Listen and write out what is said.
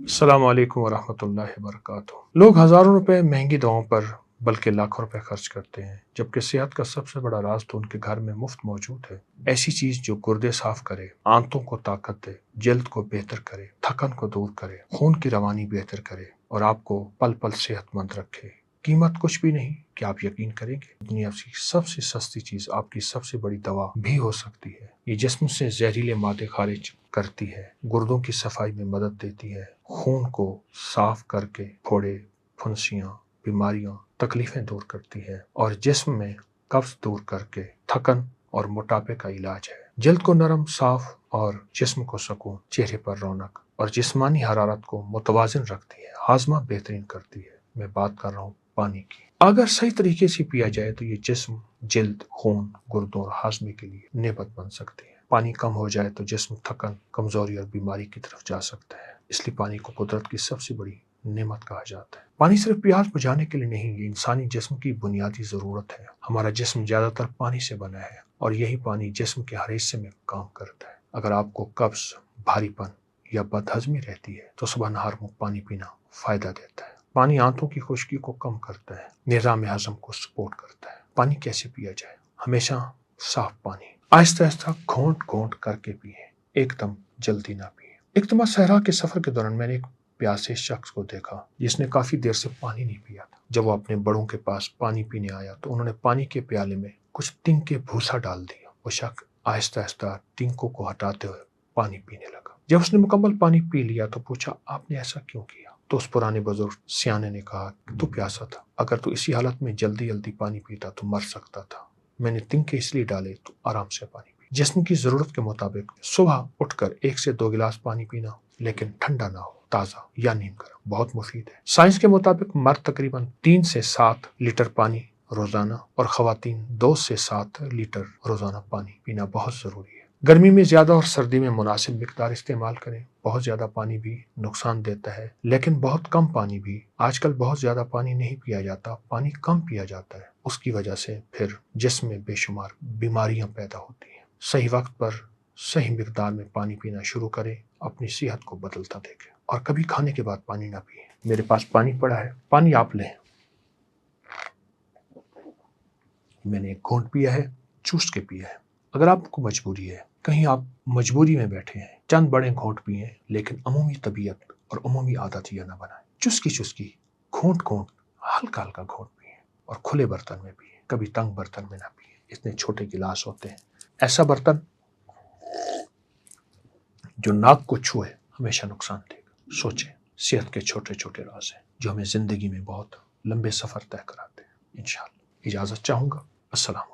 السلام علیکم ورحمۃ اللہ وبرکاتہ۔ لوگ ہزاروں روپے مہنگی دواؤں پر بلکہ لاکھوں روپے خرچ کرتے ہیں، جبکہ صحت کا سب سے بڑا راز تو ان کے گھر میں مفت موجود ہے۔ ایسی چیز جو گردے صاف کرے، آنتوں کو طاقت دے، جلد کو بہتر کرے، تھکن کو دور کرے، خون کی روانی بہتر کرے اور آپ کو پل پل صحت مند رکھے۔ قیمت کچھ بھی نہیں کہ آپ یقین کریں گے دنیا کی سب سے سستی چیز آپ کی سب سے بڑی دوا بھی ہو سکتی ہے۔ یہ جسم سے زہریلے مادے خارج کرتی ہے، گردوں کی صفائی میں مدد دیتی ہے، خون کو صاف کر کے پھوڑے، پھنسیاں، بیماریاں، تکلیفیں دور کرتی ہے اور جسم میں قبض دور کر کے تھکن اور موٹاپے کا علاج ہے۔ جلد کو نرم، صاف اور جسم کو سکون، چہرے پر رونق اور جسمانی حرارت کو متوازن رکھتی ہے، ہاضمہ بہترین کرتی ہے۔ میں بات کر رہا ہوں پانی کی۔ اگر صحیح طریقے سے پیا جائے تو یہ جسم، جلد، خون، گردوں اور ہاضمے کے لیے نعمت بن سکتی ہے۔ پانی کم ہو جائے تو جسم تھکن، کمزوری اور بیماری کی طرف جا سکتا ہے۔ اس لیے پانی کو قدرت کی سب سے بڑی نعمت کہا جاتا ہے۔ پانی صرف پیاس بجھانے کے لیے نہیں، یہ انسانی جسم کی بنیادی ضرورت ہے۔ ہمارا جسم زیادہ تر پانی سے بنا ہے اور یہی پانی جسم کے ہر حصے میں کام کرتا ہے۔ اگر آپ کو قبض، بھاری پن یا بد ہضمی رہتی ہے تو صبح نہار منہ پانی پینا فائدہ دیتا ہے۔ پانی آنتوں کی خشکی کو کم کرتا ہے، نظام ہضم کو سپورٹ کرتا ہے۔ پانی کیسے پیا جائے؟ ہمیشہ صاف پانی آہستہ آہستہ گھونٹ گھونٹ کر کے پیئے، ایک دم جلدی نہ پیئے۔ ایک دفعہ صحرا کے سفر کے دوران میں نے ایک پیاسے شخص کو دیکھا جس نے کافی دیر سے پانی نہیں پیا تھا۔ جب وہ اپنے بڑوں کے پاس پانی پینے آیا تو انہوں نے پانی کے پیالے میں کچھ تنک کے بھوسا ڈال دیا۔ وہ شخص آہستہ آہستہ تنکوں کو ہٹاتے ہوئے پانی پینے لگا۔ جب اس نے مکمل پانی پی لیا تو پوچھا، آپ نے ایسا کیوں کیا؟ تو اس پرانے بزرگ سیانے نے کہا کہ تو پیاسا تھا، اگر تو اسی حالت میں جلدی جلدی پانی پیتا تو مر سکتا تھا۔ میں نے تنکے اس لیے ڈالے تو آرام سے پانی پی۔ جسم کی ضرورت کے مطابق صبح اٹھ کر 1 سے 2 گلاس پانی پینا، لیکن ٹھنڈا نہ ہو، تازہ یا نیم گرم، بہت مفید ہے۔ سائنس کے مطابق مرد تقریباً 3 سے 7 لیٹر پانی روزانہ اور خواتین 2 سے 7 لیٹر روزانہ پانی پینا بہت ضروری ہے۔ گرمی میں زیادہ اور سردی میں مناسب مقدار استعمال کریں۔ بہت زیادہ پانی بھی نقصان دیتا ہے، لیکن بہت کم پانی بھی۔ آج کل بہت زیادہ پانی نہیں پیا جاتا، پانی کم پیا جاتا ہے۔ اس کی وجہ سے پھر جسم میں بے شمار بیماریاں پیدا ہوتی ہیں۔ صحیح وقت پر صحیح مقدار میں پانی پینا شروع کریں، اپنی صحت کو بدلتا دیکھیں۔ اور کبھی کھانے کے بعد پانی نہ پئیں۔ میرے پاس پانی پڑا ہے، پانی آپ لیں۔ میں نے ایک گھونٹ پیا ہے، چوس کے پیا ہے۔ اگر آپ کو مجبوری ہے، کہیں آپ مجبوری میں بیٹھے ہیں، چند بڑے گھونٹ پیئیں، لیکن عمومی طبیعت اور عمومی عادت یہ نہ بنائیں۔ چسکی چسکی، گھونٹ گھونٹ، ہلکا ہلکا گھونٹ پیئیں اور کھلے برتن میں پیئیں، کبھی تنگ برتن میں نہ پیئیں۔ اتنے چھوٹے گلاس ہوتے ہیں۔ ایسا برتن جو ناک کو چھوئے ہمیشہ نقصان دے گا۔ سوچیں، صحت کے چھوٹے چھوٹے راز ہیں جو ہمیں زندگی میں بہت لمبے سفر طے کراتے ہیں۔ انشاءاللہ اجازت چاہوں گا۔ السلام علیکم۔